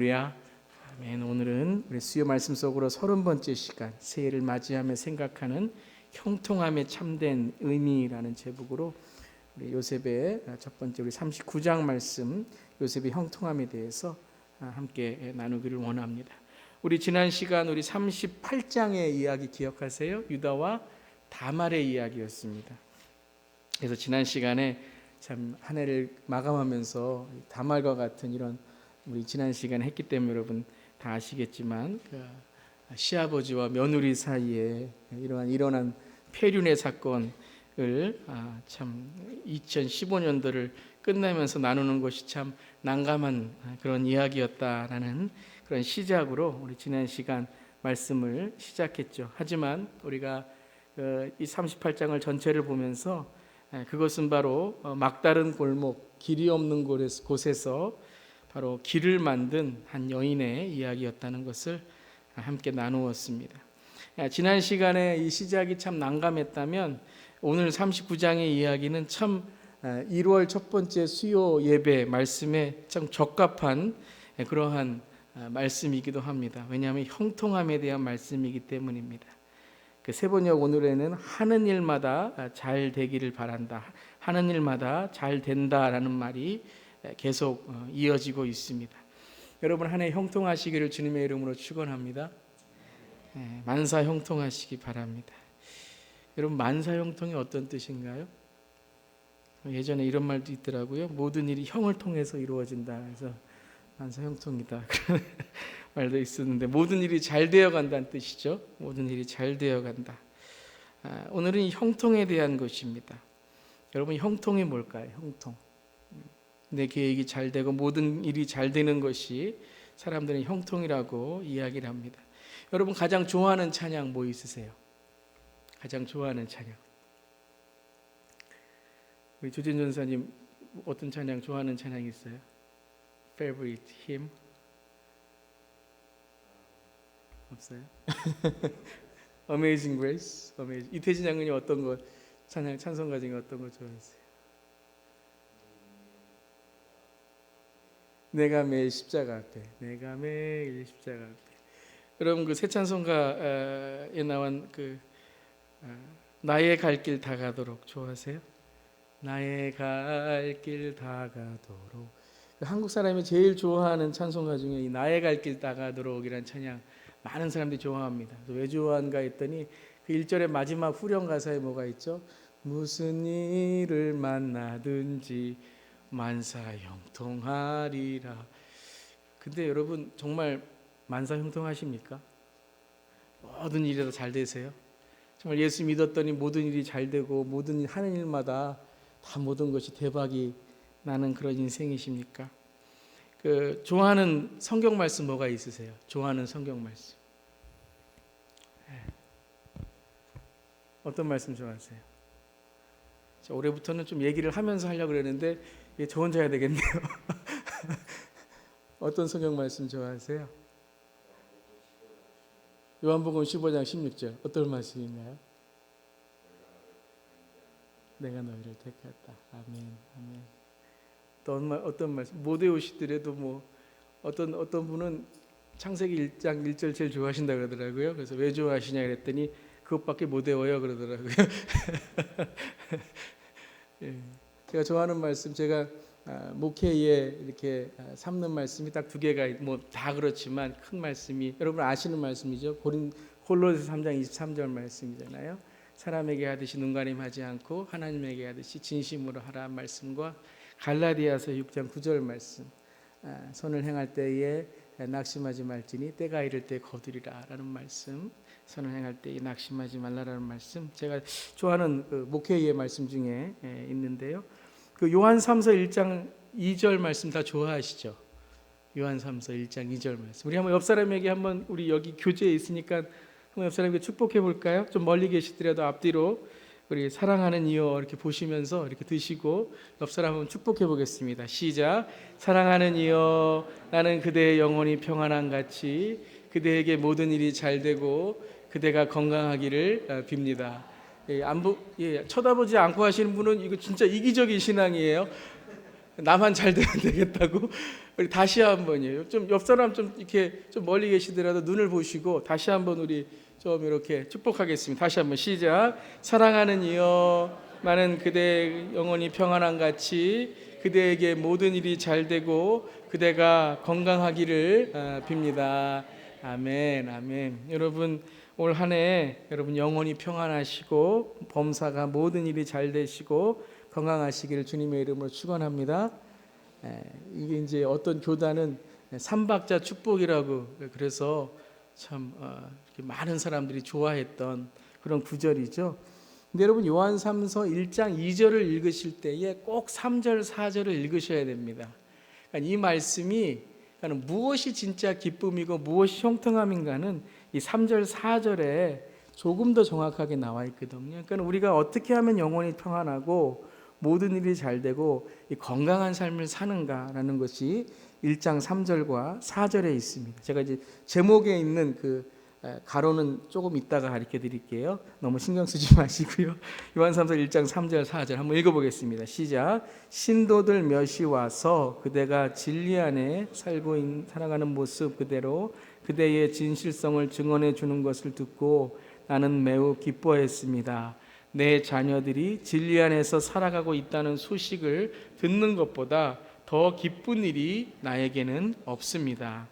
할렐루야. 아멘. 오늘은 우리 수요 말씀 속으로 30번째 시간, 새해를 맞이하며 생각하는 형통함에 참된 의미라는 제목으로 우리 요셉의 첫 번째 우리 39장 말씀, 요셉의 형통함에 대해서 함께 나누기를 원합니다. 우리 지난 시간 우리 38장의 이야기 기억하세요? 유다와 다말의 이야기였습니다. 그래서 지난 시간에 참 한 해를 마감하면서 다말과 같은 이런 우리 지난 시간에 했기 때문에 여러분 다 아시겠지만 시아버지와 며느리 사이에 일어난 폐륜의 사건을 참 2015년도를 끝내면서 나누는 것이 참 난감한 그런 이야기였다라는 그런 시작으로 우리 지난 시간 말씀을 시작했죠. 하지만 우리가 이 38장을 전체를 보면서 그것은 바로 막다른 골목, 길이 없는 곳에서 바로 길을 만든 한 여인의 이야기였다는 것을 함께 나누었습니다. 지난 시간에 이 시작이 참 난감했다면 오늘 39장의 이야기는 참 1월 첫 번째 수요 예배 말씀에 참 적합한 그러한 말씀이기도 합니다. 왜냐하면 형통함에 대한 말씀이기 때문입니다. 그 세번역 오늘에는 하는 일마다 잘 되기를 바란다, 하는 일마다 잘 된다라는 말이 계속 이어지고 있습니다. 여러분 한 해 형통하시기를 주님의 이름으로 축원합니다. 만사 형통하시기 바랍니다. 여러분 만사 형통이 어떤 뜻인가요? 예전에 이런 말도 있더라고요. 모든 일이 형을 통해서 이루어진다. 그래서 만사 형통이다 그런 말도 있었는데 모든 일이 잘 되어간다는 뜻이죠. 모든 일이 잘 되어간다. 오늘은 이 형통에 대한 것입니다. 여러분 형통이 뭘까요? 형통. 내 계획이 잘 되고 모든 일이 잘 되는 것이 사람들은 형통이라고 이야기를 합니다. 여러분 가장 좋아하는 찬양 뭐 있으세요? 가장 좋아하는 찬양. 우리 조진 전사님 어떤 찬양 좋아하는 찬양 있어요? Favorite hymn? 없어요? Amazing Grace? 이태진 장군이 어떤 거 찬양 찬송가 중에 어떤 거 좋아하세요? 내가 매일 십자가 앞에, 내가 매일 십자가 앞에. 여러분 그 새 찬송가에 나온 나의 갈 길 다가도록 좋아하세요? 나의 갈 길 다가도록. 한국 사람이 제일 좋아하는 찬송가 중에 이 나의 갈 길 다가도록이라는 찬양 많은 사람들이 좋아합니다. 왜 좋아하는가 했더니 그 1절의 마지막 후렴 가사에 뭐가 있죠? 무슨 일을 만나든지 만사 형통하리라. 근데 여러분 정말 만사 형통하십니까? 모든 일이 다 잘 되세요? 정말 예수 믿었더니 모든 일이 잘 되고 모든 하는 일마다 다 모든 것이 대박이 나는 그런 인생이십니까? 좋아하는 성경 말씀 뭐가 있으세요? 좋아하는 성경 말씀. 어떤 말씀 좋아하세요? 자, 올해부터는 좀 얘기를 하면서 하려고 그랬는데 저 혼자 해야 되겠네요. 어떤 성경 말씀 좋아하세요? 요한복음 15장 16절 어떤 말씀인가요? 내가 너희를 택했다. 아멘, 아멘. 또 어떤 말씀? 못 외우시더라도 뭐 어떤 분은 창세기 1장 1절 제일 좋아하신다 그러더라고요. 그래서 왜 좋아하시냐 그랬더니 그것밖에 못 외워요 그러더라고요. 예. 제가 좋아하는 말씀, 제가 목회에 이렇게 삼는 말씀이 딱 2개가 뭐 다 그렇지만 큰 말씀이 여러분 아시는 말씀이죠. 골로새 3장 23절 말씀이잖아요. 사람에게 하듯이 눈가림하지 않고 하나님에게 하듯이 진심으로 하라 말씀과 갈라디아서 6장 9절 말씀, 선을 행할 때에 낙심하지 말지니 때가 이를 때 거두리라 라는 말씀, 선을 행할 때에 낙심하지 말라라는 말씀, 제가 좋아하는 목회의 말씀 중에 있는데요. 요한3서 1장 2절 말씀 다 좋아하시죠? 요한3서 1장 2절 말씀. 우리 한번 옆 사람에게 한번 우리 여기 교제에 있으니까 한번 옆 사람에게 축복해 볼까요? 좀 멀리 계시더라도 앞뒤로 우리 사랑하는 이여 이렇게 보시면서 이렇게 드시고 옆 사람 한번 축복해 보겠습니다. 시작. 사랑하는 이여 나는 그대의 영혼이 평안한 같이 그대에게 모든 일이 잘 되고 그대가 건강하기를 빕니다. 쳐다보지 않고 하시는 분은 이거 진짜 이기적인 신앙이에요. 나만 잘 되면 되겠다고. 우리 다시 한번이에요. 좀 옆 사람 좀 이렇게 좀 멀리 계시더라도 눈을 보시고 다시 한번 우리 좀 이렇게 축복하겠습니다. 다시 한번 시작. 사랑하는 이여, 많은 그대 영혼이 평안한 같이 그대에게 모든 일이 잘 되고 그대가 건강하기를 빕니다. 아멘, 아멘. 여러분 올 한 해 여러분 영혼이 평안하시고 범사가 모든 일이 잘 되시고 건강하시기를 주님의 이름으로 축원합니다. 이게 이제 어떤 교단은 삼박자 축복이라고 그래서 참 이렇게 많은 사람들이 좋아했던 그런 구절이죠. 근데 여러분 요한삼서 1장 2절을 읽으실 때에 꼭 3절 4절을 읽으셔야 됩니다. 그러니까 이 말씀이 그러니까 무엇이 진짜 기쁨이고 무엇이 형통함인가는 이 3절 4절에 조금 더 정확하게 나와 있거든요. 그러니까 우리가 어떻게 하면 영혼이 평안하고 모든 일이 잘 되고 이 건강한 삶을 사는가라는 것이 1장 3절과 4절에 있습니다. 제가 이제 제목에 있는 그 가로는 조금 이따가 가르쳐 드릴게요. 너무 신경 쓰지 마시고요. 요한삼서 1장 3절 4절 한번 읽어보겠습니다. 시작. 신도들 몇이 와서 그대가 진리 안에 살아가는 모습 그대로 그대의 진실성을 증언해 주는 것을 듣고 나는 매우 기뻐했습니다. 내 자녀들이 진리 안에서 살아가고 있다는 소식을 듣는 것보다 더 기쁜 일이 나에게는 없습니다.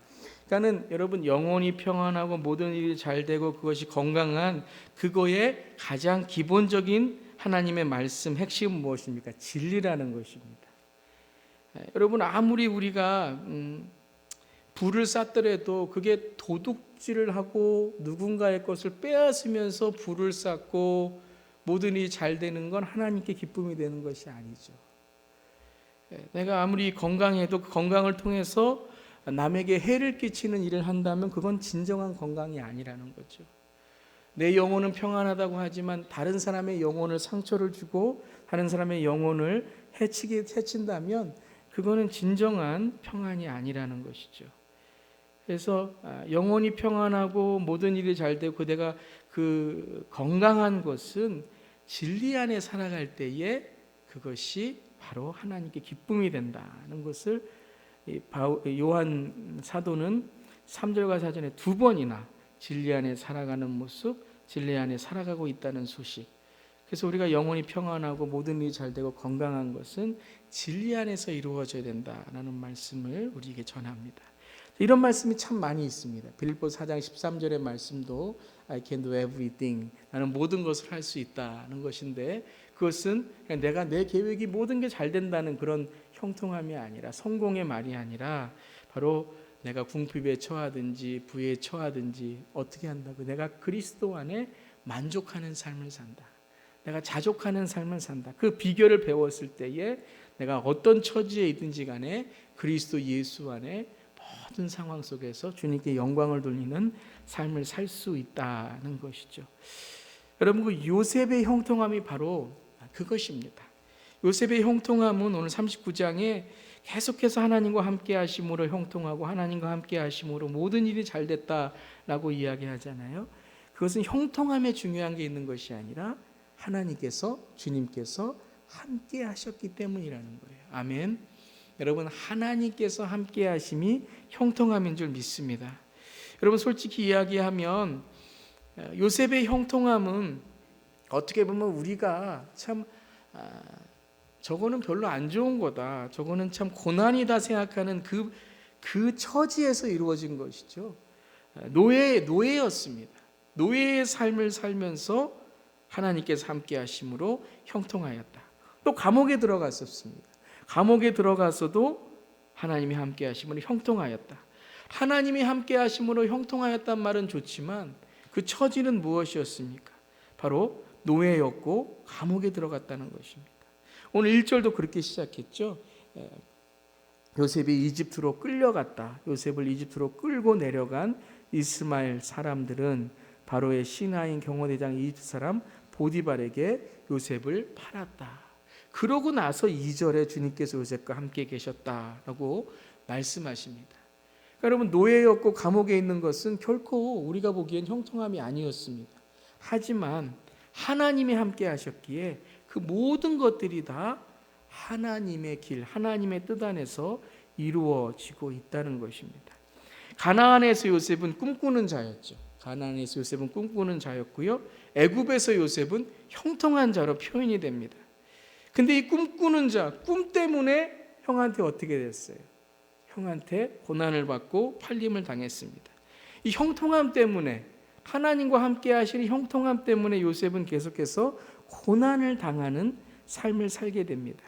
그러니까는 여러분 영혼이 평안하고 모든 일이 잘 되고 그것이 건강한 그거의 가장 기본적인 하나님의 말씀 핵심은 무엇입니까? 진리라는 것입니다. 여러분 아무리 우리가 불을 쌌더라도 그게 도둑질을 하고 누군가의 것을 빼앗으면서 불을 쌌고 모든 일이 잘 되는 건 하나님께 기쁨이 되는 것이 아니죠. 내가 아무리 건강해도 그 건강을 통해서 남에게 해를 끼치는 일을 한다면 그건 진정한 건강이 아니라는 거죠. 내 영혼은 평안하다고 하지만 다른 사람의 영혼을 상처를 주고 다른 사람의 영혼을 해친다면 그거는 진정한 평안이 아니라는 것이죠. 그래서 영혼이 평안하고 모든 일이 잘 되고 그대가 그 건강한 것은 진리 안에 살아갈 때에 그것이 바로 하나님께 기쁨이 된다는 것을 요한 사도는 3절과 4절에 두 번이나 진리 안에 살아가는 모습, 진리 안에 살아가고 있다는 소식. 그래서 우리가 영혼이 평안하고 모든 일이 잘 되고 건강한 것은 진리 안에서 이루어져야 된다라는 말씀을 우리에게 전합니다. 이런 말씀이 참 많이 있습니다. 빌립보서 4장 13절의 말씀도 I can do everything. 나는 모든 것을 할 수 있다는 것인데 그것은 내가 내 계획이 모든 게 잘 된다는 그런 형통함이 아니라 성공의 말이 아니라 바로 내가 궁핍에 처하든지 부에 처하든지 어떻게 한다고 내가 그리스도 안에 만족하는 삶을 산다. 내가 자족하는 삶을 산다. 그 비결을 배웠을 때에 내가 어떤 처지에 있든지 간에 그리스도 예수 안에 모든 상황 속에서 주님께 영광을 돌리는 삶을 살 수 있다는 것이죠. 여러분 그 요셉의 형통함이 바로 그것입니다. 요셉의 형통함은 오늘 39장에 계속해서 하나님과 함께 하심으로 형통하고 하나님과 함께 하심으로 모든 일이 잘 됐다라고 이야기하잖아요. 그것은 형통함에 중요한 게 있는 것이 아니라 하나님께서 주님께서 함께 하셨기 때문이라는 거예요. 아멘. 여러분 하나님께서 함께 하심이 형통함인 줄 믿습니다. 여러분 솔직히 이야기하면 요셉의 형통함은 어떻게 보면 우리가 참 저거는 별로 안 좋은 거다, 저거는 참 고난이다 생각하는 그 처지에서 이루어진 것이죠. 노예였습니다. 노예의 삶을 살면서 하나님께서 함께 하심으로 형통하였다. 또 감옥에 들어갔었습니다. 감옥에 들어가서도 하나님이 함께 하심으로 형통하였다. 하나님이 함께 하심으로 형통하였단 말은 좋지만 그 처지는 무엇이었습니까? 바로 노예였고 감옥에 들어갔다는 것입니다. 오늘 1절도 그렇게 시작했죠. 요셉이 이집트로 끌려갔다. 요셉을 이집트로 끌고 내려간 이스마엘 사람들은 바로의 신하인 경호대장 이집트 사람 보디발에게 요셉을 팔았다. 그러고 나서 2절에 주님께서 요셉과 함께 계셨다라고 말씀하십니다. 그러니까 여러분 노예였고 감옥에 있는 것은 결코 우리가 보기엔 형통함이 아니었습니다. 하지만 하나님이 함께 하셨기에 그 모든 것들이 다 하나님의 길, 하나님의 뜻 안에서 이루어지고 있다는 것입니다. 가나안에서 요셉은 꿈꾸는 자였죠. 가나안에서 요셉은 꿈꾸는 자였고요. 애굽에서 요셉은 형통한 자로 표현이 됩니다. 근데 이 꿈꾸는 자, 꿈 때문에 형한테 어떻게 됐어요? 형한테 고난을 받고 팔림을 당했습니다. 이 형통함 때문에, 하나님과 함께 하시는 형통함 때문에 요셉은 계속해서 고난을 당하는 삶을 살게 됩니다.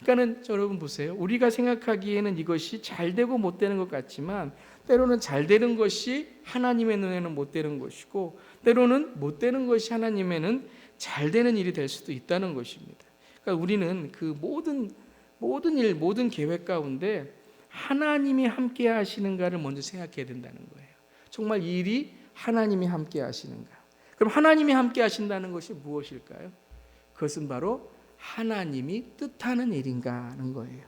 그러니까는 여러분 보세요. 우리가 생각하기에는 이것이 잘 되고 못 되는 것 같지만 때로는 잘 되는 것이 하나님의 눈에는 못 되는 것이고, 때로는 못 되는 것이 하나님에는 잘 되는 일이 될 수도 있다는 것입니다. 그러니까 우리는 그 모든 일, 모든 계획 가운데 하나님이 함께 하시는가를 먼저 생각해야 된다는 거예요. 정말 이 일이 하나님이 함께 하시는가? 그럼 하나님이 함께 하신다는 것이 무엇일까요? 그것은 바로 하나님이 뜻하는 일인가 하는 거예요.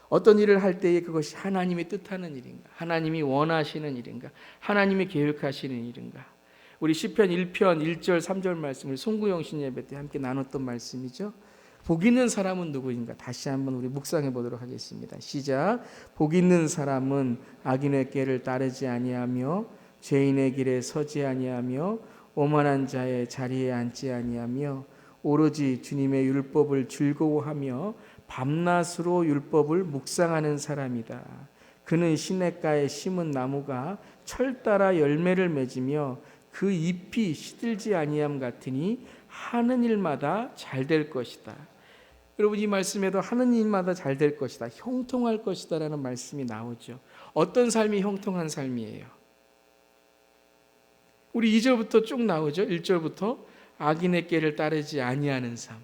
어떤 일을 할 때에 그것이 하나님이 뜻하는 일인가? 하나님이 원하시는 일인가? 하나님이 계획하시는 일인가? 우리 시편 1편 1절 3절 말씀을 송구영 신예배 때 함께 나눴던 말씀이죠. 복 있는 사람은 누구인가? 다시 한번 우리 묵상해 보도록 하겠습니다. 시작. 복 있는 사람은 악인의 꾀를 따르지 아니하며 죄인의 길에 서지 아니하며 오만한 자의 자리에 앉지 아니하며 오로지 주님의 율법을 즐거워하며 밤낮으로 율법을 묵상하는 사람이다. 그는 시냇가에 심은 나무가 철 따라 열매를 맺으며 그 잎이 시들지 아니함 같으니 하는 일마다 잘 될 것이다. 여러분, 이 말씀에도 하는 일마다 잘 될 것이다, 형통할 것이다 라는 말씀이 나오죠. 어떤 삶이 형통한 삶이에요? 우리 2절부터 쭉 나오죠. 1절부터 악인의 꾀를 따르지 아니하는 삶,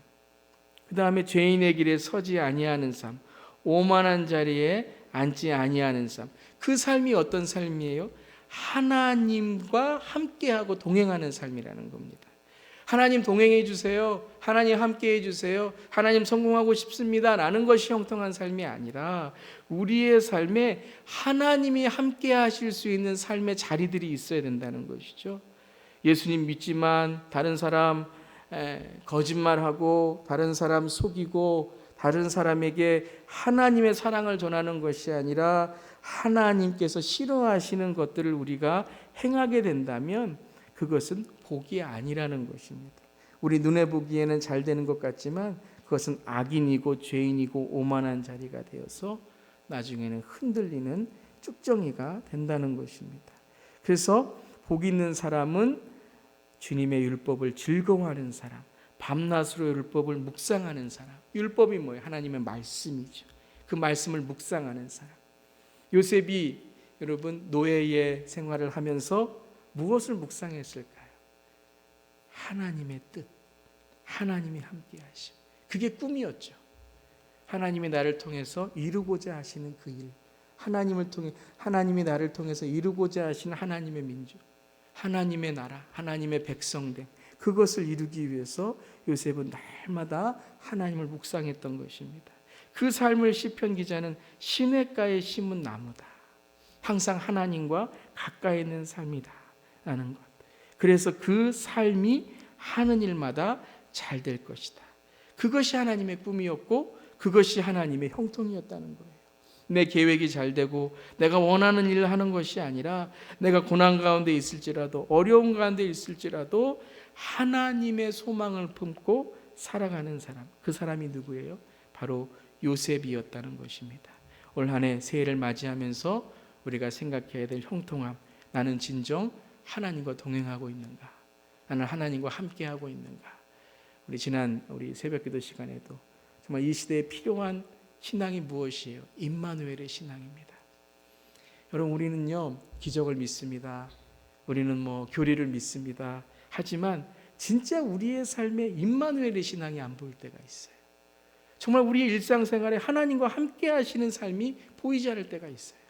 그 다음에 죄인의 길에 서지 아니하는 삶, 오만한 자리에 앉지 아니하는 삶. 그 삶이 어떤 삶이에요? 하나님과 함께하고 동행하는 삶이라는 겁니다. 하나님 동행해 주세요, 하나님 함께해 주세요, 하나님 성공하고 싶습니다 라는 것이 형통한 삶이 아니라 우리의 삶에 하나님이 함께 하실 수 있는 삶의 자리들이 있어야 된다는 것이죠. 예수님 믿지만 다른 사람 거짓말하고 다른 사람 속이고 다른 사람에게 하나님의 사랑을 전하는 것이 아니라 하나님께서 싫어하시는 것들을 우리가 행하게 된다면 그것은 복이 아니라는 것입니다. 우리 눈에 보기에는 잘 되는 것 같지만 그것은 악인이고 죄인이고 오만한 자리가 되어서 나중에는 흔들리는 쭉정이가 된다는 것입니다. 그래서 복 있는 사람은 주님의 율법을 즐거워하는 사람, 밤낮으로 율법을 묵상하는 사람. 율법이 뭐예요? 하나님의 말씀이죠. 그 말씀을 묵상하는 사람. 요셉이 여러분 노예의 생활을 하면서 무엇을 묵상했을까요? 하나님의 뜻, 하나님이 함께 하심. 그게 꿈이었죠. 하나님이 나를 통해서 이루고자 하시는 그 일, 하나님이 나를 통해서 이루고자 하시는 하나님의 민족, 하나님의 나라, 하나님의 백성됨, 그것을 이루기 위해서 요셉은 날마다 하나님을 묵상했던 것입니다. 그 삶을 시편 기자는 시냇가에 심은 나무다, 항상 하나님과 가까이 있는 삶이다 라는 것. 그래서 그 삶이 하는 일마다 잘 될 것이다. 그것이 하나님의 꿈이었고 그것이 하나님의 형통이었다는 거예요. 내 계획이 잘 되고 내가 원하는 일을 하는 것이 아니라 내가 고난 가운데 있을지라도 어려운 가운데 있을지라도 하나님의 소망을 품고 살아가는 사람, 그 사람이 누구예요? 바로 요셉이었다는 것입니다. 올 한 해 새해를 맞이하면서 우리가 생각해야 될 형통함, 나는 진정 하나님과 동행하고 있는가? 나는 하나님과 함께하고 있는가? 우리 새벽기도 시간에도 정말 이 시대에 필요한 신앙이 무엇이에요? 임마누엘의 신앙입니다. 여러분, 우리는요 기적을 믿습니다. 우리는 교리를 믿습니다. 하지만 진짜 우리의 삶에 임마누엘의 신앙이 안 보일 때가 있어요. 정말 우리의 일상생활에 하나님과 함께 하시는 삶이 보이지 않을 때가 있어요.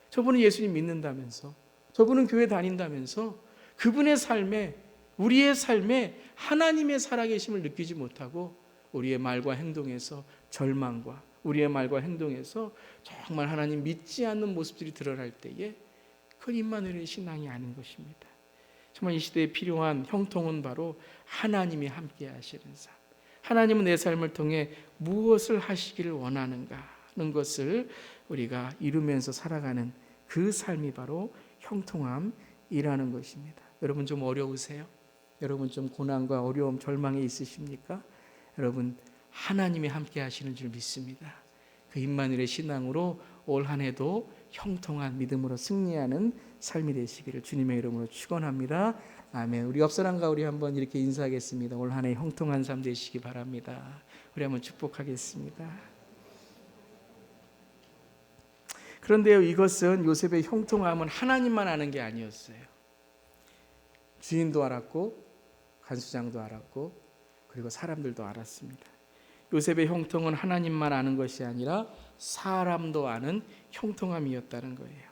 저분은 예수님 믿는다면서, 저분은 교회 다닌다면서 그분의 삶에, 우리의 삶에 하나님의 살아계심을 느끼지 못하고 우리의 말과 행동에서 절망과 우리의 말과 행동에서 정말 하나님 믿지 않는 모습들이 드러날 때에 그건 임마누엘의 신앙이 아닌 것입니다. 정말 이 시대에 필요한 형통은 바로 하나님이 함께 하시는 삶, 하나님은 내 삶을 통해 무엇을 하시기를 원하는가 하는 것을 우리가 이루면서 살아가는 그 삶이 바로 형통함이라는 것입니다. 여러분 좀 어려우세요? 여러분 좀 고난과 어려움, 절망에 있으십니까? 여러분 하나님이 함께 하시는 줄 믿습니다. 그 임마누엘의 신앙으로 올 한 해도 형통한 믿음으로 승리하는 삶이 되시기를 주님의 이름으로 축원합니다. 아멘. 우리 옆 사람과 우리 한번 이렇게 인사하겠습니다. 올 한 해 형통한 삶 되시기 바랍니다. 우리 한번 축복하겠습니다. 그런데요, 이것은 요셉의 형통함은 하나님만 아는 게 아니었어요. 주인도 알았고 간수장도 알았고 그리고 사람들도 알았습니다. 요셉의 형통은 하나님만 아는 것이 아니라 사람도 아는 형통함이었다는 거예요.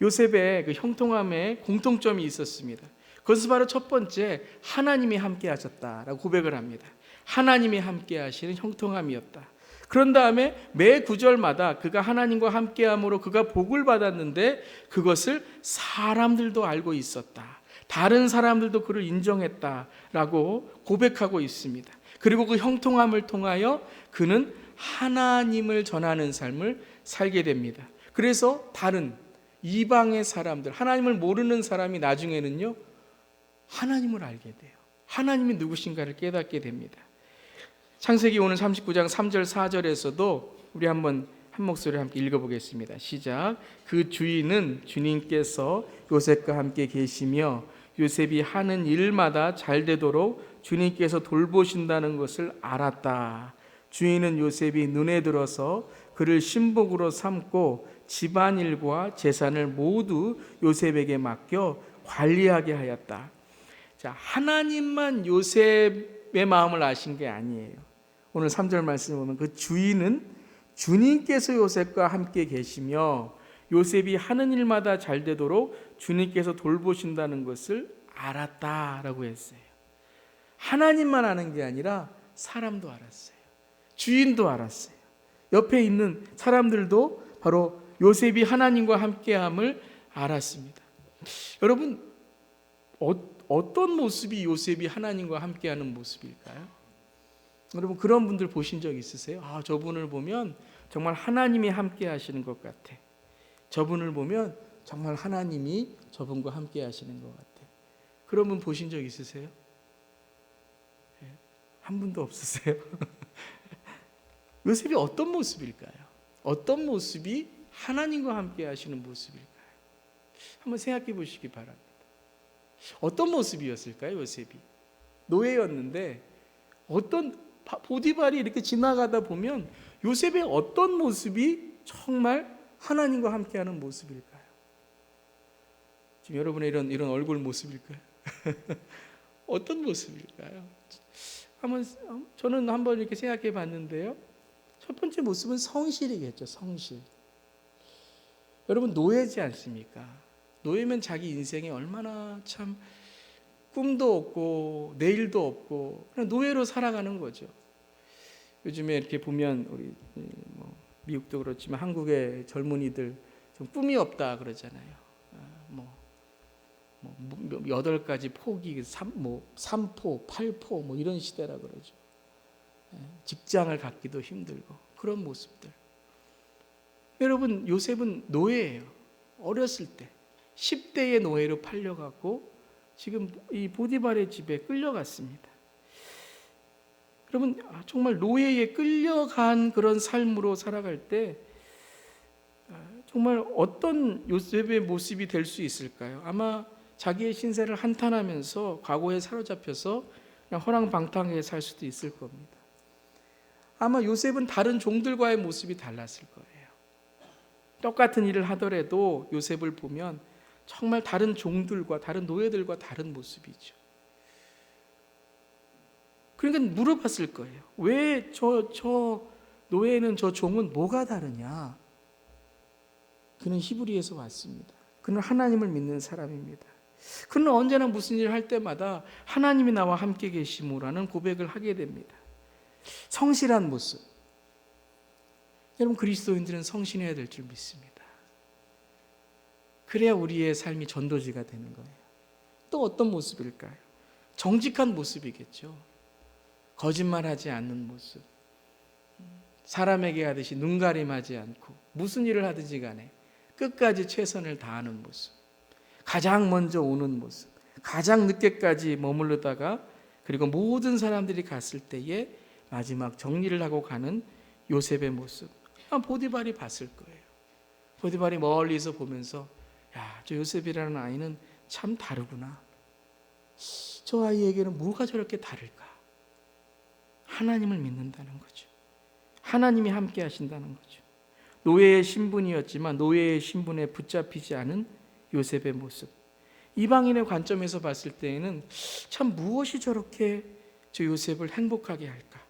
요셉의 그 형통함에 공통점이 있었습니다. 그것은 바로 첫 번째, 하나님이 함께 하셨다라고 고백을 합니다. 하나님이 함께 하시는 형통함이었다. 그런 다음에 매 구절마다 그가 하나님과 함께함으로 그가 복을 받았는데 그것을 사람들도 알고 있었다. 다른 사람들도 그를 인정했다라고 고백하고 있습니다. 그리고 그 형통함을 통하여 그는 하나님을 전하는 삶을 살게 됩니다. 그래서 다른 이방의 사람들, 하나님을 모르는 사람이 나중에는요 하나님을 알게 돼요. 하나님이 누구신가를 깨닫게 됩니다. 창세기 오늘 39장 3절 4절에서도 우리 한번 한 목소리로 함께 읽어보겠습니다. 시작. 그 주인은 주님께서 요셉과 함께 계시며 요셉이 하는 일마다 잘 되도록 주님께서 돌보신다는 것을 알았다. 주인은 요셉이 눈에 들어서 그를 신복으로 삼고 집안일과 재산을 모두 요셉에게 맡겨 관리하게 하였다. 자, 하나님만 요셉의 마음을 아신 게 아니에요. 오늘 3절 말씀을 보면 그 주인은 주님께서 요셉과 함께 계시며 요셉이 하는 일마다 잘 되도록 주님께서 돌보신다는 것을 알았다라고 했어요. 하나님만 아는 게 아니라 사람도 알았어요. 주인도 알았어요. 옆에 있는 사람들도 바로 요셉이 하나님과 함께함을 알았습니다. 여러분 어떤 모습이 요셉이 하나님과 함께하는 모습일까요? 여러분 그런 분들 보신 적 있으세요? 아, 저분을 보면 정말 하나님이 함께 하시는 것 같아. 저분을 보면 정말 하나님이 저분과 함께 하시는 것 같아. 그런 분 보신 적 있으세요? 한 분도 없으세요? 요셉이 어떤 모습일까요? 어떤 모습이 하나님과 함께 하시는 모습일까요? 한번 생각해 보시기 바랍니다. 어떤 모습이었을까요? 요셉이 노예였는데 어떤 보디발이 이렇게 지나가다 보면 요셉의 어떤 모습이 정말 하나님과 함께하는 모습일까요? 지금 여러분의 이런 얼굴 모습일까요? 어떤 모습일까요? 저는 한번 이렇게 생각해 봤는데요. 첫 번째 모습은 성실이겠죠. 성실. 여러분 노예지 않습니까? 노예면 자기 인생에 얼마나 참 꿈도 없고 내일도 없고 그냥 노예로 살아가는 거죠. 요즘에 이렇게 보면 우리 미국도 그렇지만 한국의 젊은이들 좀 꿈이 없다 그러잖아요. 8가지 포기, 3포, 8포 이런 시대라 그러죠. 직장을 갖기도 힘들고 그런 모습들. 여러분 요셉은 노예예요. 어렸을 때 10대의 노예로 팔려갔고 지금 이 보디발의 집에 끌려갔습니다. 여러분 정말 노예에 끌려간 그런 삶으로 살아갈 때 정말 어떤 요셉의 모습이 될 수 있을까요? 아마 자기의 신세를 한탄하면서 과거에 사로잡혀서 그냥 허랑방탕하게 살 수도 있을 겁니다. 아마 요셉은 다른 종들과의 모습이 달랐을 거예요. 똑같은 일을 하더라도 요셉을 보면 정말 다른 종들과 다른 노예들과 다른 모습이죠. 그러니까 물어봤을 거예요. 왜 저 노예는 저 종은 뭐가 다르냐? 그는 히브리에서 왔습니다. 그는 하나님을 믿는 사람입니다. 그는 언제나 무슨 일을 할 때마다 하나님이 나와 함께 계시모라는 고백을 하게 됩니다. 성실한 모습. 여러분 그리스도인들은 성실해야 될 줄 믿습니다. 그래야 우리의 삶이 전도지가 되는 거예요. 또 어떤 모습일까요? 정직한 모습이겠죠. 거짓말하지 않는 모습, 사람에게 하듯이 눈가림하지 않고 무슨 일을 하든지 간에 끝까지 최선을 다하는 모습, 가장 먼저 오는 모습, 가장 늦게까지 머무르다가 그리고 모든 사람들이 갔을 때에 마지막 정리를 하고 가는 요셉의 모습, 보디발이 봤을 거예요. 보디발이 멀리서 보면서 야, 저 요셉이라는 아이는 참 다르구나. 저 아이에게는 뭐가 저렇게 다를까? 하나님을 믿는다는 거죠. 하나님이 함께 하신다는 거죠. 노예의 신분이었지만 노예의 신분에 붙잡히지 않은 요셉의 모습. 이방인의 관점에서 봤을 때에는 참 무엇이 저렇게 저 요셉을 행복하게 할까?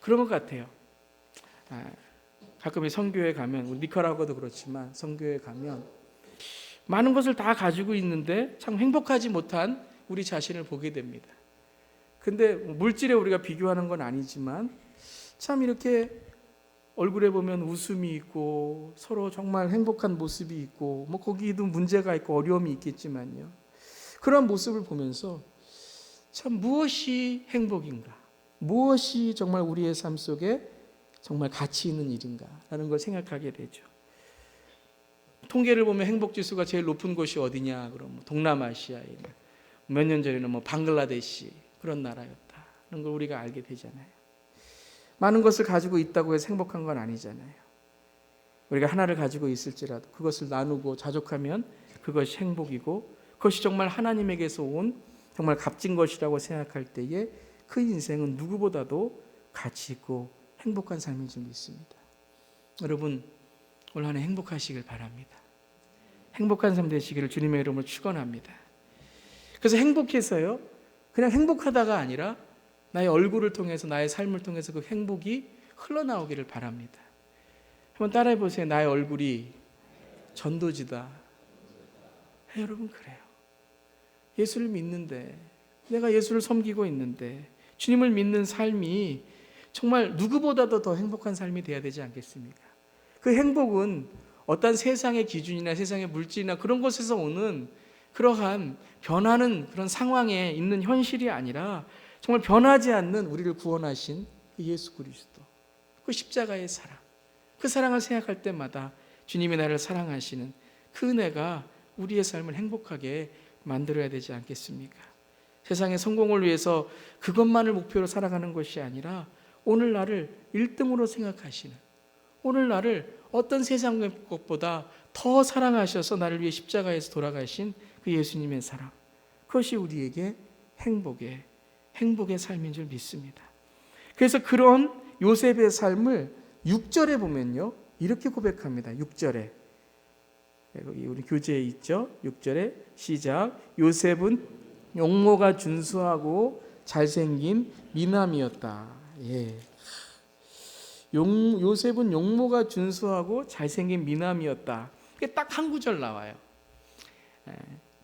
그런 것 같아요. 가끔 선교회 가면, 우리 니카라과도 그렇지만 선교회 가면 많은 것을 다 가지고 있는데 참 행복하지 못한 우리 자신을 보게 됩니다. 근데 물질에 우리가 비교하는 건 아니지만 참 이렇게 얼굴에 보면 웃음이 있고 서로 정말 행복한 모습이 있고 뭐 거기도 문제가 있고 어려움이 있겠지만요. 그런 모습을 보면서 참 무엇이 행복인가? 무엇이 정말 우리의 삶 속에 정말 가치 있는 일인가라는 걸 생각하게 되죠. 통계를 보면 행복 지수가 제일 높은 곳이 어디냐? 그러면 동남아시아에 몇 년 전에는 뭐 방글라데시 그런 나라였다는 걸 우리가 알게 되잖아요. 많은 것을 가지고 있다고 해서 행복한 건 아니잖아요. 우리가 하나를 가지고 있을지라도 그것을 나누고 자족하면 그것이 행복이고 그것이 정말 하나님에게서 온 정말 값진 것이라고 생각할 때에 그 인생은 누구보다도 가치 있고 행복한 삶인 줄 믿습니다. 여러분 올 한 해 행복하시길 바랍니다. 행복한 삶 되시기를 주님의 이름으로 축원합니다. 그래서 행복해서요, 그냥 행복하다가 아니라 나의 얼굴을 통해서 나의 삶을 통해서 그 행복이 흘러나오기를 바랍니다. 한번 따라해 보세요. 나의 얼굴이 전도지다. 여러분 그래요. 예수를 믿는데, 내가 예수를 섬기고 있는데 주님을 믿는 삶이 정말 누구보다도 더 행복한 삶이 되어야 되지 않겠습니까? 그 행복은 어떤 세상의 기준이나 세상의 물질이나 그런 것에서 오는 그러한 변하는 그런 상황에 있는 현실이 아니라 정말 변하지 않는 우리를 구원하신 예수 그리스도, 그 십자가의 사랑, 그 사랑을 생각할 때마다 주님이 나를 사랑하시는 그 은혜가 우리의 삶을 행복하게 만들어야 되지 않겠습니까? 세상의 성공을 위해서 그것만을 목표로 살아가는 것이 아니라 오늘 나를 1등으로 생각하시는, 오늘 나를 어떤 세상의 것보다 더 사랑하셔서 나를 위해 십자가에서 돌아가신 그 예수님의 사랑, 그것이 우리에게 행복의 삶인 줄 믿습니다. 그래서 그런 요셉의 삶을 6절에 보면요 이렇게 고백합니다. 6절에 우리 교재에 있죠. 6절에 시작. 요셉은 용모가 준수하고 잘생긴 미남이었다. 예. 요셉은 용모가 준수하고 잘생긴 미남이었다. 이게 딱 한 구절 나와요.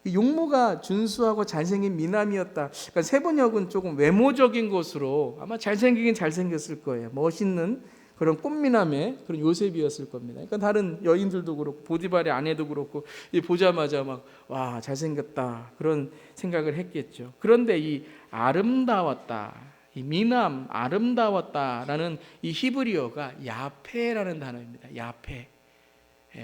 용모가 준수하고 잘생긴 미남이었다. 그러니까 세번역은 조금 외모적인 것으로 아마 잘생기긴 잘생겼을 거예요. 멋있는 그런 꽃미남의 그런 요셉이었을 겁니다. 그러니까 다른 여인들도 그렇고 보디발의 아내도 그렇고 보자마자 막 와 잘생겼다 그런 생각을 했겠죠. 그런데 이 아름다웠다, 이 미남 아름다웠다라는 이 히브리어가 야페라는 단어입니다. 야페.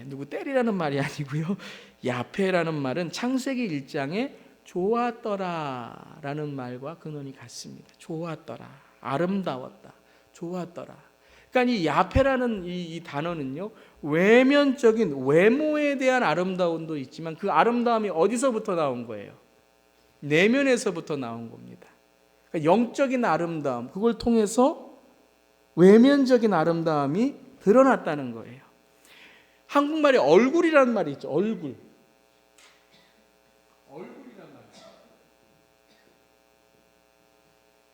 누구 때리라는 말이 아니고요. 야페라는 말은 창세기 1장에 좋았더라라는 말과 근원이 같습니다. 좋았더라, 아름다웠다, 좋았더라. 그러니까 이 야페라는 이 단어는요, 외면적인 외모에 대한 아름다움도 있지만 그 아름다움이 어디서부터 나온 거예요? 내면에서부터 나온 겁니다. 그러니까 영적인 아름다움, 그걸 통해서 외면적인 아름다움이 드러났다는 거예요. 한국말에 얼굴이라는 말이 있죠. 얼굴이란 말.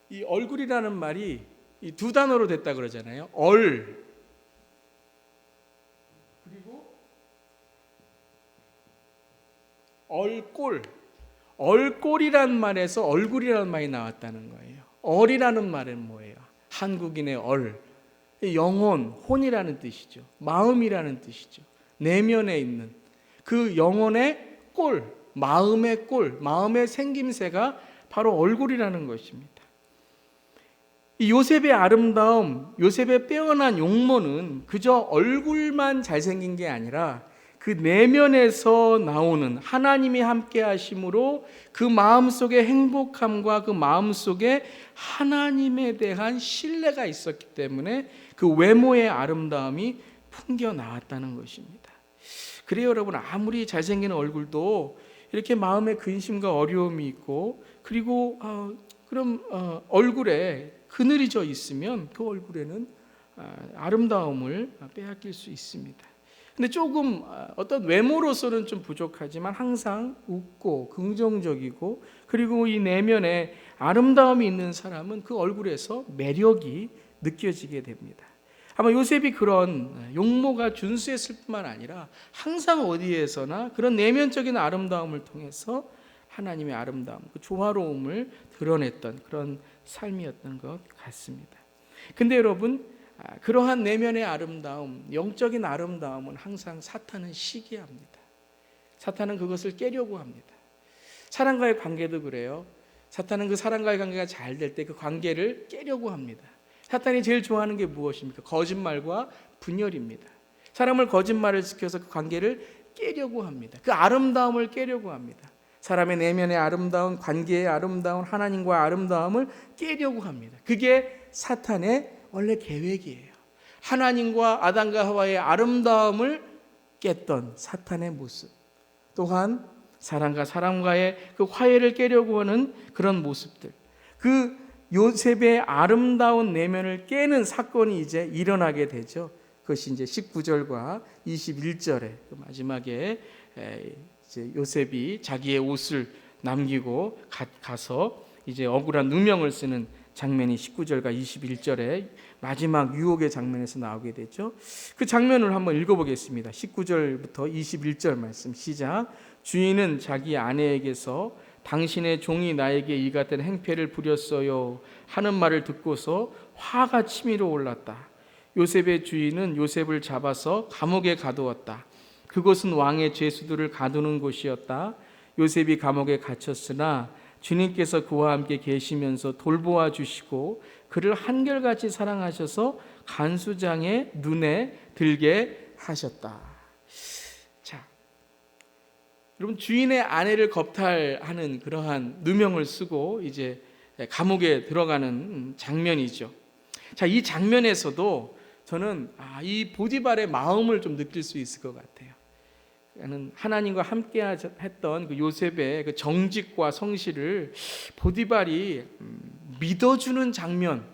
이 얼굴이라는 말이 이 두 단어로 됐다 그러잖아요. 그리고 얼꼴. 얼꼴이란 말에서 얼굴이라는 말이 나왔다는 거예요. 얼이라는 말은 뭐예요? 한국인의 영혼, 혼이라는 뜻이죠. 마음이라는 뜻이죠. 내면에 있는 그 영혼의 꼴, 마음의 꼴, 마음의 생김새가 바로 얼굴이라는 것입니다. 이 요셉의 아름다움, 요셉의 빼어난 용모는 그저 얼굴만 잘생긴 게 아니라 그 내면에서 나오는 하나님이 함께 하심으로 그 마음속에 행복함과 그 마음속에 하나님에 대한 신뢰가 있었기 때문에 그 외모의 아름다움이 풍겨 나왔다는 것입니다. 그래요, 여러분. 아무리 잘생긴 얼굴도 이렇게 마음에 근심과 어려움이 있고, 그리고 그럼 얼굴에 그늘이 져 있으면 그 얼굴에는 아름다움을 빼앗길 수 있습니다. 근데 조금 어떤 외모로서는 좀 부족하지만 항상 웃고 긍정적이고, 그리고 이 내면에 아름다움이 있는 사람은 그 얼굴에서 매력이 느껴지게 됩니다. 아마 요셉이 그런 용모가 준수했을 뿐만 아니라 항상 어디에서나 그런 내면적인 아름다움을 통해서 하나님의 아름다움, 그 조화로움을 드러냈던 그런 삶이었던 것 같습니다. 근데 여러분, 그러한 내면의 아름다움, 영적인 아름다움은 항상 사탄은 시기합니다. 사탄은 그것을 깨려고 합니다. 사람과의 관계도 그래요. 사탄은 그 사람과의 관계가 잘 될 때 그 관계를 깨려고 합니다. 사탄이 제일 좋아하는 게 무엇입니까? 거짓말과 분열입니다. 사람을 거짓말을 시켜서 그 관계를 깨려고 합니다. 그 아름다움을 깨려고 합니다. 사람의 내면의 아름다운, 관계의 아름다운, 하나님과의 아름다움을 깨려고 합니다. 그게 사탄의 원래 계획이에요. 하나님과 아담과 하와의 아름다움을 깼던 사탄의 모습, 또한 사람과 사람과의 그 화해를 깨려고 하는 그런 모습들, 그 요셉의 아름다운 내면을 깨는 사건이 이제 일어나게 되죠. 그것이 이제 19절과 21절에 그 마지막에 이제 요셉이 자기의 옷을 남기고 가서 이제 억울한 누명을 쓰는 장면이 19절과 21절에 마지막 유혹의 장면에서 나오게 되죠. 그 장면을 한번 읽어보겠습니다. 19절부터 21절 말씀 시작. 주인은 자기 아내에게서 당신의 종이 나에게 이 같은 행패를 부렸어요 하는 말을 듣고서 화가 치밀어 올랐다. 요셉의 주인은 요셉을 잡아서 감옥에 가두었다. 그곳은 왕의 죄수들을 가두는 곳이었다. 요셉이 감옥에 갇혔으나 주님께서 그와 함께 계시면서 돌보아 주시고 그를 한결같이 사랑하셔서 간수장의 눈에 들게 하셨다. 자, 여러분, 주인의 아내를 겁탈하는 그러한 누명을 쓰고 이제 감옥에 들어가는 장면이죠. 자, 이 장면에서도 저는 이 보디발의 마음을 좀 느낄 수 있을 것 같아요. 하나님과 함께 했던 그 요셉의 그 정직과 성실을 보디발이 믿어주는 장면,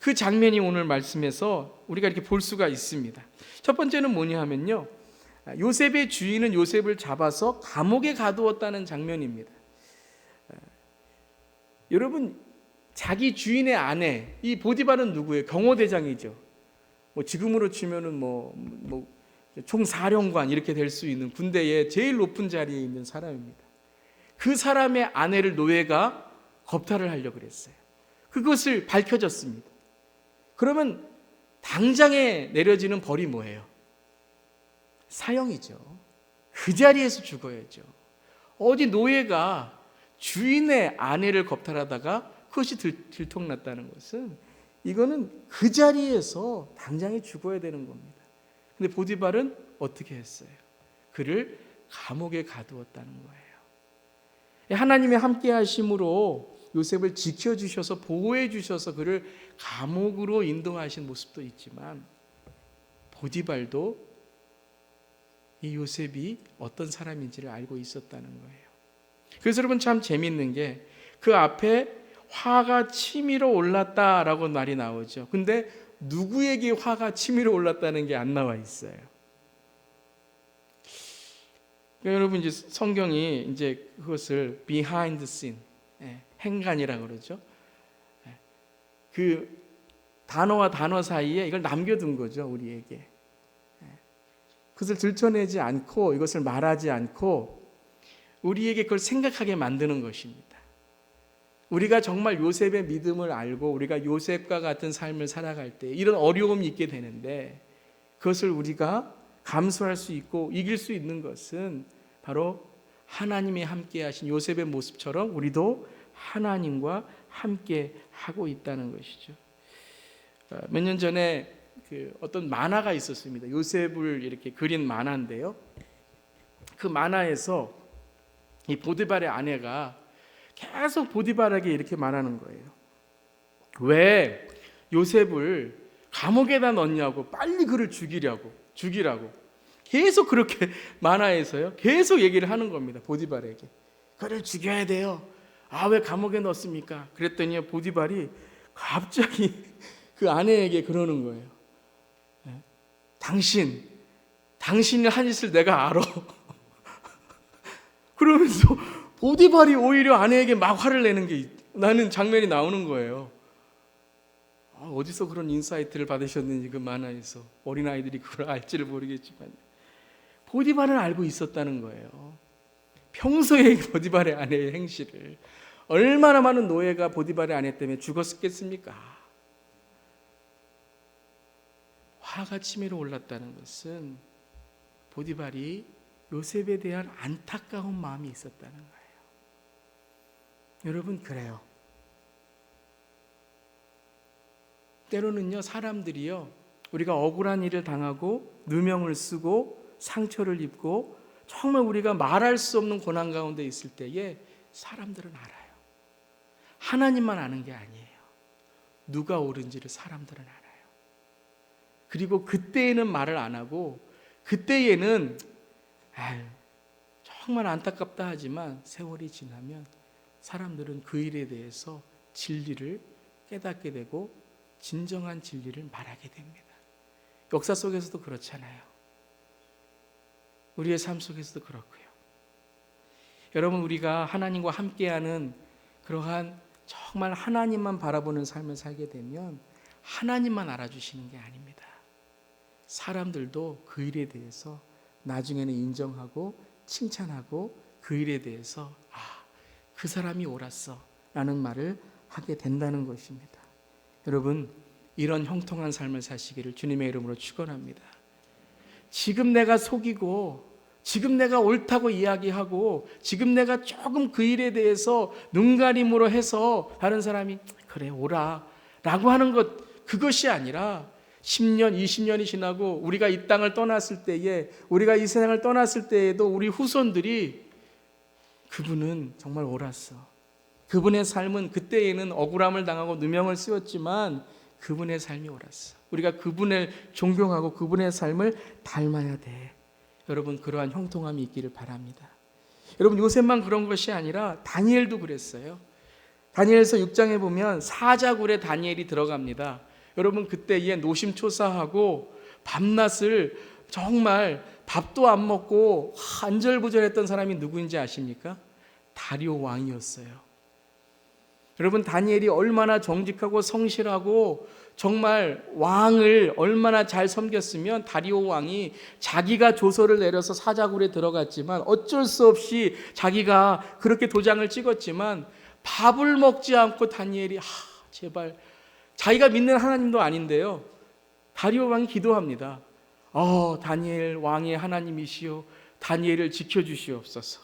그 장면이 오늘 말씀에서 우리가 이렇게 볼 수가 있습니다. 첫 번째는 뭐냐 하면요, 요셉의 주인은 요셉을 잡아서 감옥에 가두었다는 장면입니다. 여러분, 자기 주인의 아내, 이 보디발은 누구예요? 경호대장이죠. 지금으로 치면은 총사령관 이렇게 될 수 있는 군대의 제일 높은 자리에 있는 사람입니다. 그 사람의 아내를 노예가 겁탈을 하려고 그랬어요. 그것을 밝혀졌습니다. 그러면 당장에 내려지는 벌이 뭐예요? 사형이죠. 그 자리에서 죽어야죠. 어디 노예가 주인의 아내를 겁탈하다가 그것이 들통났다는 것은 이거는 그 자리에서 당장에 죽어야 되는 겁니다. 근데 보디발은 어떻게 했어요? 그를 감옥에 가두었다는 거예요. 하나님이 함께 하심으로 요셉을 지켜주셔서 보호해 주셔서 그를 감옥으로 인도하신 모습도 있지만 보디발도 이 요셉이 어떤 사람인지를 알고 있었다는 거예요. 그래서 여러분, 참 재밌는 게 그 앞에 화가 치밀어 올랐다라고 말이 나오죠. 근데 누구에게 화가 치밀어 올랐다는 게 안 나와 있어요. 그러니까 여러분, 이제 성경이 이제 그것을 behind the scene, 행간이라고 그러죠. 그 단어와 단어 사이에 이걸 남겨둔 거죠, 우리에게. 그것을 들춰내지 않고 이것을 말하지 않고 우리에게 그걸 생각하게 만드는 것입니다. 우리가 정말 요셉의 믿음을 알고 우리가 요셉과 같은 삶을 살아갈 때 이런 어려움이 있게 되는데 그것을 우리가 감수할 수 있고 이길 수 있는 것은 바로 하나님이 함께 하신 요셉의 모습처럼 우리도 하나님과 함께 하고 있다는 것이죠. 몇 년 전에 어떤 만화가 있었습니다. 요셉을 이렇게 그린 만화인데요. 그 만화에서 이 보디발의 아내가 계속 보디발에게 이렇게 말하는 거예요. 왜 요셉을 감옥에다 넣냐고, 빨리 그를 죽이라고 계속 그렇게 만화에서요 계속 얘기를 하는 겁니다. 보디발에게 그를 죽여야 돼요. 왜 감옥에 넣습니까? 그랬더니 보디발이 갑자기 그 아내에게 그러는 거예요. 당신이 한 짓을 내가 알아. 그러면서 보디발이 오히려 아내에게 막 화를 내는 게 나는 장면이 나오는 거예요. 어디서 그런 인사이트를 받으셨는지 그 만화에서 어린아이들이 그걸 알지를 모르겠지만 보디발은 알고 있었다는 거예요. 평소에 보디발의 아내의 행실을. 얼마나 많은 노예가 보디발의 아내 때문에 죽었겠습니까? 화가 치밀어 올랐다는 것은 보디발이 요셉에 대한 안타까운 마음이 있었다는 거예요. 여러분, 그래요. 때로는요, 사람들이요, 우리가 억울한 일을 당하고 누명을 쓰고 상처를 입고 정말 우리가 말할 수 없는 고난 가운데 있을 때에 사람들은 알아요. 하나님만 아는 게 아니에요. 누가 옳은지를 사람들은 알아요. 그리고 그때에는 말을 안 하고, 그때에는 정말 안타깝다 하지만 세월이 지나면 사람들은 그 일에 대해서 진리를 깨닫게 되고 진정한 진리를 말하게 됩니다. 역사 속에서도 그렇잖아요. 우리의 삶 속에서도 그렇고요. 여러분, 우리가 하나님과 함께하는 그러한 정말 하나님만 바라보는 삶을 살게 되면 하나님만 알아주시는 게 아닙니다. 사람들도 그 일에 대해서 나중에는 인정하고 칭찬하고 그 일에 대해서 그 사람이 옳았어 라는 말을 하게 된다는 것입니다. 여러분, 이런 형통한 삶을 사시기를 주님의 이름으로 축원합니다. 지금 내가 속이고 지금 내가 옳다고 이야기하고 지금 내가 조금 그 일에 대해서 눈가림으로 해서 다른 사람이 그래 옳아 라고 하는 것, 그것이 아니라 10년, 20년이 지나고 우리가 이 땅을 떠났을 때에, 우리가 이 세상을 떠났을 때에도 우리 후손들이 그분은 정말 옳았어. 그분의 삶은 그때에는 억울함을 당하고 누명을 씌웠지만 그분의 삶이 옳았어. 우리가 그분을 존경하고 그분의 삶을 닮아야 돼. 여러분, 그러한 형통함이 있기를 바랍니다. 여러분, 요셉만 그런 것이 아니라 다니엘도 그랬어요. 다니엘서 6장에 보면 사자굴에 다니엘이 들어갑니다. 여러분, 그때에 노심초사하고 밤낮을 정말 밥도 안 먹고 안절부절했던 사람이 누구인지 아십니까? 다리오 왕이었어요. 여러분, 다니엘이 얼마나 정직하고 성실하고 정말 왕을 얼마나 잘 섬겼으면 다리오 왕이 자기가 조서를 내려서 사자굴에 들어갔지만 어쩔 수 없이 자기가 그렇게 도장을 찍었지만 밥을 먹지 않고 다니엘이 제발, 자기가 믿는 하나님도 아닌데요, 다리오 왕이 기도합니다. 다니엘 왕의 하나님이시여, 다니엘을 지켜주시옵소서.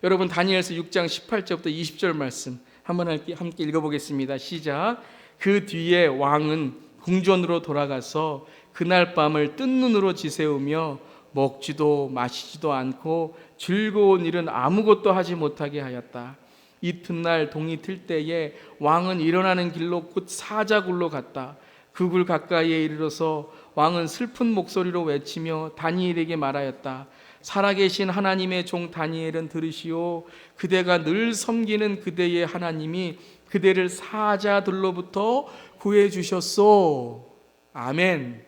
여러분, 다니엘서 6장 18절부터 20절 말씀 한번 함께 읽어보겠습니다. 시작. 그 뒤에 왕은 궁전으로 돌아가서 그날 밤을 뜬 눈으로 지새우며 먹지도 마시지도 않고 즐거운 일은 아무것도 하지 못하게 하였다. 이튿날 동이 틀 때에 왕은 일어나는 길로 곧 사자굴로 갔다. 그 굴 가까이에 이르러서 왕은 슬픈 목소리로 외치며 다니엘에게 말하였다. 살아계신 하나님의 종 다니엘은 들으시오. 그대가 늘 섬기는 그대의 하나님이 그대를 사자들로부터 구해주셨소. 아멘.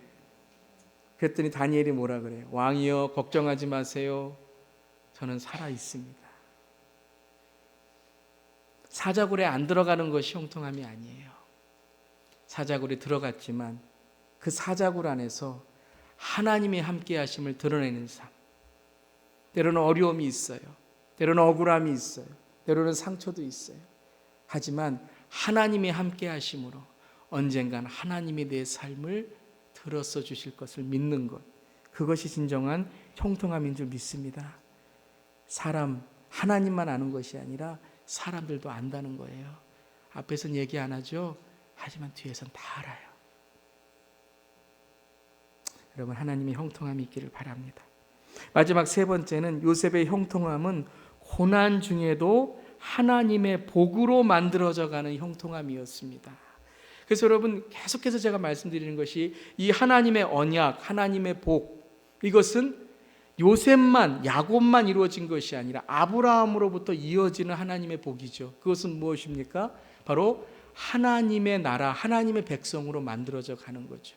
그랬더니 다니엘이 뭐라 그래요? 왕이여, 걱정하지 마세요. 저는 살아 있습니다. 사자굴에 안 들어가는 것이 형통함이 아니에요. 사자굴에 들어갔지만 그 사자굴 안에서 하나님의 함께하심을 드러내는 삶. 때로는 어려움이 있어요. 때로는 억울함이 있어요. 때로는 상처도 있어요. 하지만 하나님의 함께하심으로 언젠간 하나님이 내 삶을 들어서 주실 것을 믿는 것, 그것이 진정한 형통함인 줄 믿습니다. 사람, 하나님만 아는 것이 아니라 사람들도 안다는 거예요. 앞에서는 얘기 안 하죠. 하지만 뒤에서는 다 알아요. 여러분, 하나님의 형통함이 있기를 바랍니다. 마지막 세 번째는 요셉의 형통함은 고난 중에도 하나님의 복으로 만들어져 가는 형통함이었습니다. 그래서 여러분, 계속해서 제가 말씀드리는 것이 이 하나님의 언약, 하나님의 복, 이것은 요셉만, 야곱만 이루어진 것이 아니라 아브라함으로부터 이어지는 하나님의 복이죠. 그것은 무엇입니까? 바로 하나님의 나라, 하나님의 백성으로 만들어져 가는 거죠.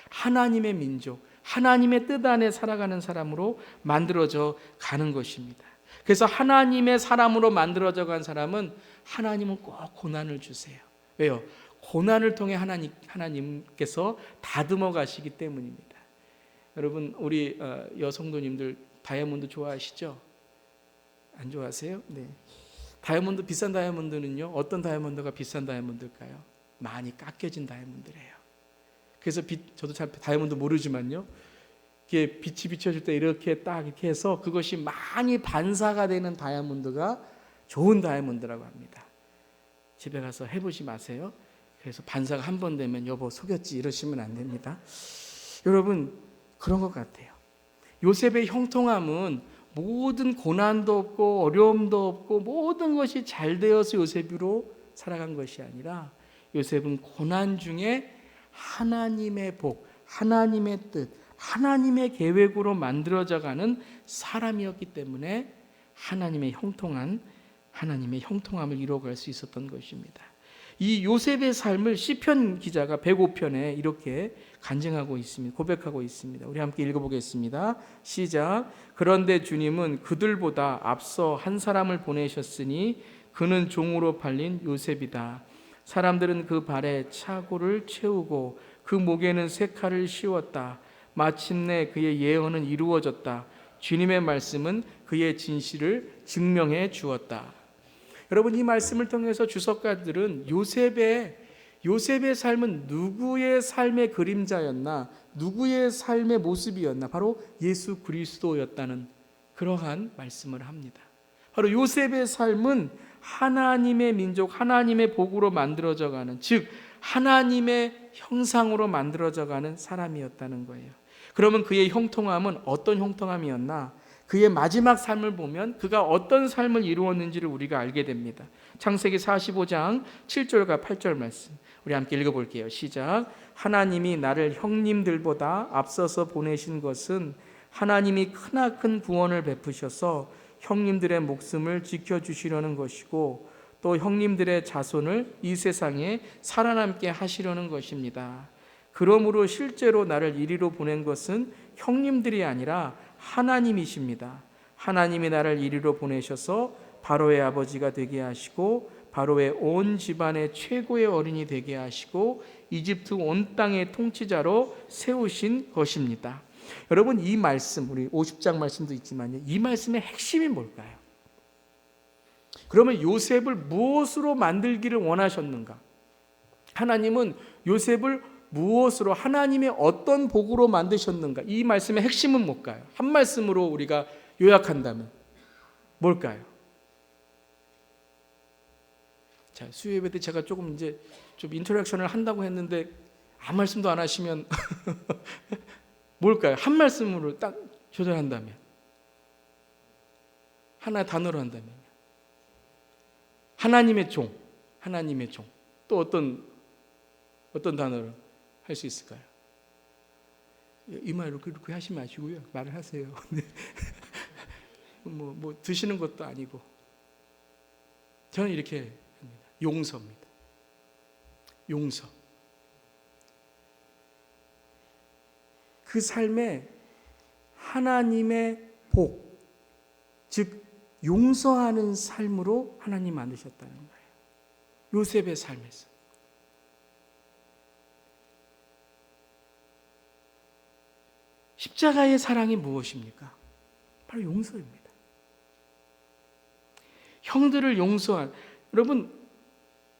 하나님의 민족, 하나님의 뜻 안에 살아가는 사람으로 만들어져 가는 것입니다. 그래서 하나님의 사람으로 만들어져 간 사람은 하나님은 꼭 고난을 주세요. 왜요? 고난을 통해 하나님께서 다듬어 가시기 때문입니다. 여러분, 우리 여성도님들 다이아몬드 좋아하시죠? 안 좋아하세요? 네. 다이아몬드, 비싼 다이아몬드는요, 어떤 다이아몬드가 비싼 다이아몬드일까요? 많이 깎여진 다이아몬드래요. 그래서 저도 잘 다이아몬드 모르지만요, 이게 빛이 비춰질 때 이렇게 딱 이렇게 해서 그것이 많이 반사가 되는 다이아몬드가 좋은 다이아몬드라고 합니다. 집에 가서 해보지 마세요. 그래서 반사가 한 번 되면 여보 속였지 이러시면 안 됩니다. 여러분, 그런 것 같아요. 요셉의 형통함은 모든 고난도 없고 어려움도 없고 모든 것이 잘 되어서 요셉으로 살아간 것이 아니라 요셉은 고난 중에 하나님의 복, 하나님의 뜻, 하나님의 계획으로 만들어져가는 사람이었기 때문에 하나님의 형통함을 이루어갈 수 있었던 것입니다. 이 요셉의 삶을 시편 기자가 105편에 이렇게 간증하고 있습니다. 고백하고 있습니다. 우리 함께 읽어보겠습니다. 시작. 그런데 주님은 그들보다 앞서 한 사람을 보내셨으니 그는 종으로 팔린 요셉이다. 사람들은 그 발에 차고를 채우고 그 목에는 세칼을 씌웠다. 마침내 그의 예언은 이루어졌다. 주님의 말씀은 그의 진실을 증명해 주었다. 여러분, 이 말씀을 통해서 주석가들은 요셉의 삶은 누구의 삶의 그림자였나, 누구의 삶의 모습이었나, 바로 예수 그리스도였다는 그러한 말씀을 합니다. 바로 요셉의 삶은 하나님의 민족, 하나님의 복으로 만들어져가는, 즉 하나님의 형상으로 만들어져가는 사람이었다는 거예요. 그러면 그의 형통함은 어떤 형통함이었나? 그의 마지막 삶을 보면 그가 어떤 삶을 이루었는지를 우리가 알게 됩니다. 창세기 45장 7절과 8절 말씀 우리 함께 읽어볼게요. 시작. 하나님이 나를 형님들보다 앞서서 보내신 것은 하나님이 크나큰 구원을 베푸셔서 형님들의 목숨을 지켜주시려는 것이고 또 형님들의 자손을 이 세상에 살아남게 하시려는 것입니다. 그러므로 실제로 나를 이리로 보낸 것은 형님들이 아니라 하나님이십니다. 하나님이 나를 이리로 보내셔서 바로의 아버지가 되게 하시고 바로의 온 집안의 최고의 어린이 되게 하시고 이집트 온 땅의 통치자로 세우신 것입니다. 여러분, 이 말씀, 우리 50장 말씀도 있지만요, 이 말씀의 핵심이 뭘까요? 그러면 요셉을 무엇으로 만들기를 원하셨는가? 하나님은 요셉을 무엇으로, 하나님의 어떤 복으로 만드셨는가? 이 말씀의 핵심은 뭘까요? 한 말씀으로 우리가 요약한다면 뭘까요? 자, 수요 예배 때 제가 조금 인터랙션을 한다고 했는데 아무 말씀도 안 하시면 뭘까요? 한 말씀으로 딱 조절한다면, 하나의 단어로 한다면 하나님의 종. 또 어떤 단어로 할 수 있을까요? 이 말로 그렇게 하지 마시고요. 말을 하세요. 뭐 드시는 것도 아니고 저는 이렇게 합니다. 용서입니다. 용서. 그 삶에 하나님의 복, 즉 용서하는 삶으로 하나님 만드셨다는 거예요. 요셉의 삶에서. 십자가의 사랑이 무엇입니까? 바로 용서입니다. 형들을 용서한, 여러분,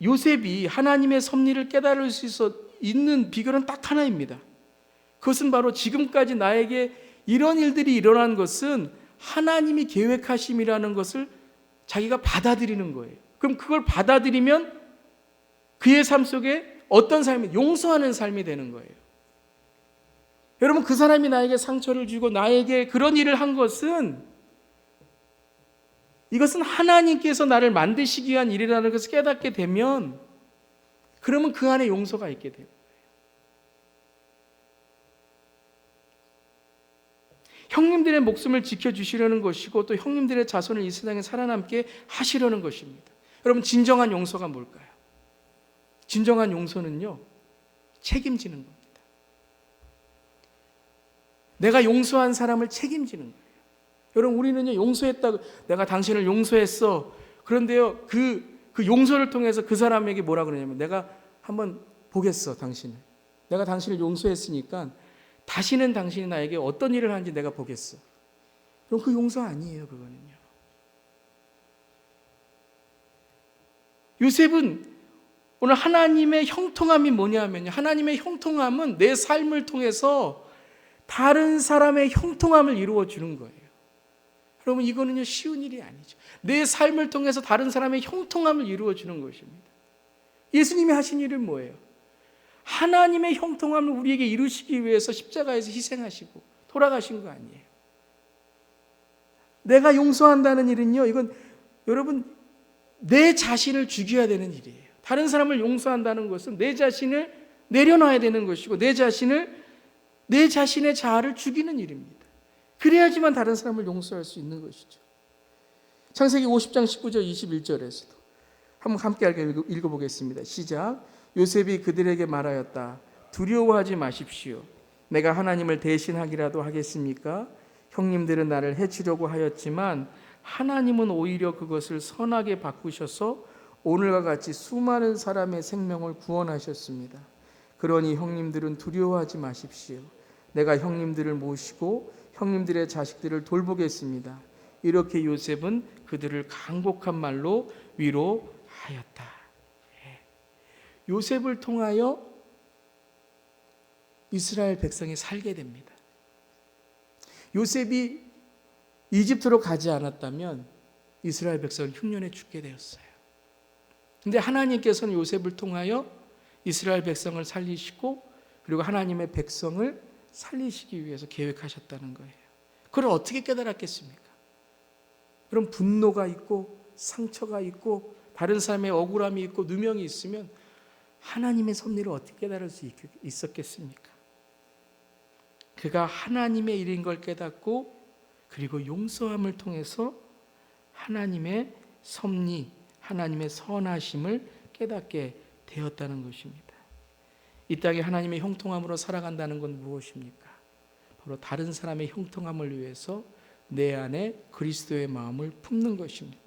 요셉이 하나님의 섭리를 깨달을 수 있는 비결은 딱 하나입니다. 그것은 바로 지금까지 나에게 이런 일들이 일어난 것은 하나님이 계획하심이라는 것을 자기가 받아들이는 거예요. 그럼 그걸 받아들이면 그의 삶 속에 어떤 삶이, 용서하는 삶이 되는 거예요. 여러분, 그 사람이 나에게 상처를 주고 나에게 그런 일을 한 것은, 이것은 하나님께서 나를 만드시기 위한 일이라는 것을 깨닫게 되면, 그러면 그 안에 용서가 있게 돼요. 형님들의 목숨을 지켜주시려는 것이고, 또 형님들의 자손을 이 세상에 살아남게 하시려는 것입니다. 여러분, 진정한 용서가 뭘까요? 진정한 용서는요, 책임지는 겁니다. 내가 용서한 사람을 책임지는 거예요. 여러분, 우리는요, 용서했다고, 내가 당신을 용서했어. 그런데요, 그 용서를 통해서 그 사람에게 뭐라 그러냐면, 내가 한번 보겠어, 당신을. 내가 당신을 용서했으니까 다시는 당신이 나에게 어떤 일을 하는지 내가 보겠어. 그럼 그 용서 아니에요, 그거는요. 요셉은 오늘 하나님의 형통함이 뭐냐면요, 하나님의 형통함은 내 삶을 통해서 다른 사람의 형통함을 이루어 주는 거예요. 여러분, 이거는요, 쉬운 일이 아니죠. 내 삶을 통해서 다른 사람의 형통함을 이루어 주는 것입니다. 예수님이 하신 일은 뭐예요? 하나님의 형통함을 우리에게 이루시기 위해서 십자가에서 희생하시고 돌아가신 거 아니에요. 내가 용서한다는 일은요, 이건 여러분, 내 자신을 죽여야 되는 일이에요. 다른 사람을 용서한다는 것은 내 자신을 내려놔야 되는 것이고, 내 자신의 자아를 죽이는 일입니다. 그래야지만 다른 사람을 용서할 수 있는 것이죠. 창세기 50장 19절 21절에서도 한번 함께 읽어보겠습니다. 시작. 요셉이 그들에게 말하였다. 두려워하지 마십시오. 내가 하나님을 대신하기라도 하겠습니까? 형님들은 나를 해치려고 하였지만 하나님은 오히려 그것을 선하게 바꾸셔서 오늘과 같이 수많은 사람의 생명을 구원하셨습니다. 그러니 형님들은 두려워하지 마십시오. 내가 형님들을 모시고 형님들의 자식들을 돌보겠습니다. 이렇게 요셉은 그들을 간곡한 말로 위로하였다. 요셉을 통하여 이스라엘 백성이 살게 됩니다. 요셉이 이집트로 가지 않았다면 이스라엘 백성은 흉년에 죽게 되었어요. 그런데 하나님께서는 요셉을 통하여 이스라엘 백성을 살리시고, 그리고 하나님의 백성을 살리시기 위해서 계획하셨다는 거예요. 그걸 어떻게 깨달았겠습니까? 그럼 분노가 있고 상처가 있고 다른 사람의 억울함이 있고 누명이 있으면 하나님의 섭리를 어떻게 깨달을 수 있었겠습니까? 그가 하나님의 일인 걸 깨닫고, 그리고 용서함을 통해서 하나님의 섭리, 하나님의 선하심을 깨닫게 되었다는 것입니다. 이 땅에 하나님의 형통함으로 살아간다는 건 무엇입니까? 바로 다른 사람의 형통함을 위해서 내 안에 그리스도의 마음을 품는 것입니다.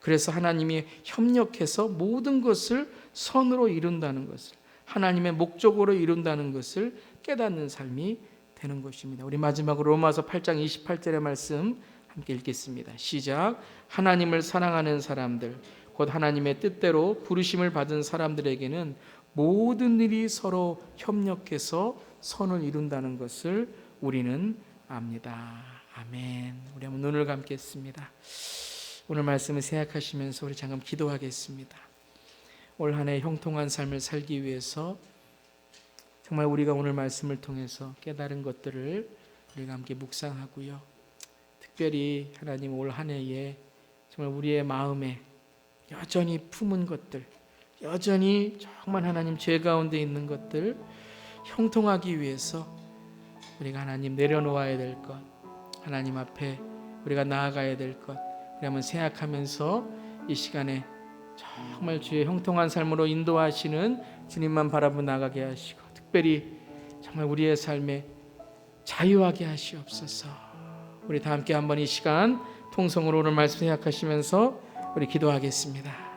그래서 하나님이 협력해서 모든 것을 선으로 이룬다는 것을, 하나님의 목적으로 이룬다는 것을 깨닫는 삶이 되는 것입니다. 우리 마지막으로 로마서 8장 28절의 말씀 함께 읽겠습니다. 시작. 하나님을 사랑하는 사람들, 곧 하나님의 뜻대로 부르심을 받은 사람들에게는 모든 일이 서로 협력해서 선을 이룬다는 것을 우리는 압니다. 아멘. 우리 한번 눈을 감겠습니다. 오늘 말씀을 생각하시면서 우리 잠깐 기도하겠습니다. 올 한 해 형통한 삶을 살기 위해서 정말 우리가 오늘 말씀을 통해서 깨달은 것들을 우리가 함께 묵상하고요. 특별히 하나님 올 한 해에 정말 우리의 마음에 여전히 품은 것들, 여전히 정말 하나님 죄 가운데 있는 것들 형통하기 위해서 우리가 하나님 내려놓아야 될 것, 하나님 앞에 우리가 나아가야 될 것, 우리 한번 생각하면서 이 시간에 정말 주의 형통한 삶으로 인도하시는 주님만 바라보고 나가게 하시고, 특별히 정말 우리의 삶에 자유하게 하시옵소서. 우리 다 함께 한번 이 시간 통성으로 오늘 말씀 생각하시면서 우리 기도하겠습니다.